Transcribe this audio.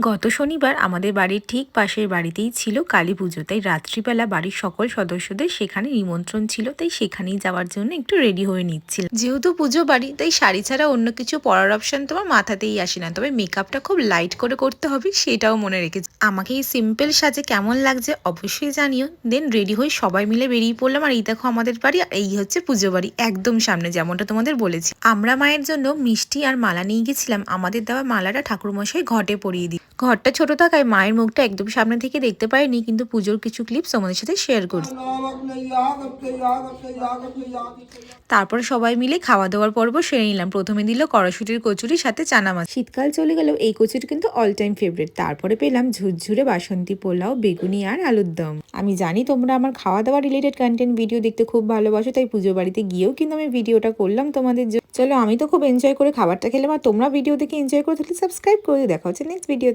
গত শনিবার আমাদের বাড়ির ঠিক পাশের বাড়িতেই ছিল কালী পুজো, তাই রাত্রিবেলা বাড়ির সকল সদস্যদের সেখানে নিমন্ত্রণ ছিল, তাই সেখানেই যাওয়ার জন্য একটু রেডি হয়ে নিচ্ছিল। যেহেতু পুজো বাড়ি, তাই শাড়ি ছাড়া অন্য কিছু পরার অপশন তোমার মাথাতেই আসে না, তবে মেকআপটা খুব লাইট করে করতে হবে সেটাও মনে রেখেছি। আমাকে এই সিম্পল সাজে কেমন লাগছে অবশ্যই জানিও। দেন রেডি হয়ে সবাই মিলে বেরিয়ে পড়লাম, আর এই দেখো আমাদের বাড়ি, আর এই হচ্ছে পুজো বাড়ি একদম সামনে, যেমনটা তোমাদের বলেছি। আমরা মায়ের জন্য মিষ্টি আর মালা নিয়ে গেছিলাম, আমাদের দেওয়া মালাটা ঠাকুরমশাই ঘটে পরিয়ে দিই। ঘরটা ছোট থাকায় মায়ের মুখটা একদম সামনে থেকে দেখতে পাইনি, কিন্তু পুজোর কিছু ক্লিপস তোমাদের সাথে শেয়ার করছি। তারপর সবাই মিলে খাওয়া দাওয়ার পর্ব সেরে নিলাম। প্রথমে দিল কড়াশুটির কচুরি সাথে চানা মাছ। শীতকাল চলে গেল, এই কচুরি কিন্তু অল টাইম ফেভারিট। তারপরে পেলাম ঝুরঝুরে বাসন্তী পোলাও, বেগুনি আর আলুর দম। আমি জানি তোমরা আমার খাওয়া দাওয়া রিলেটেড কন্টেন্ট ভিডিও দেখতে খুব ভালোবাসো, তাই পুজো বাড়িতে গিয়েও কিন্তু আমি ভিডিওটা করলাম তোমাদের জন্য। চলো, আমি তো খুব এনজয় করে খাবারটা খেলাম, আর তোমরা ভিডিও দেখে এনজয় করে থাকলে সাবস্ক্রাইব করে দেখা হচ্ছে নেক্সট ভিডিও।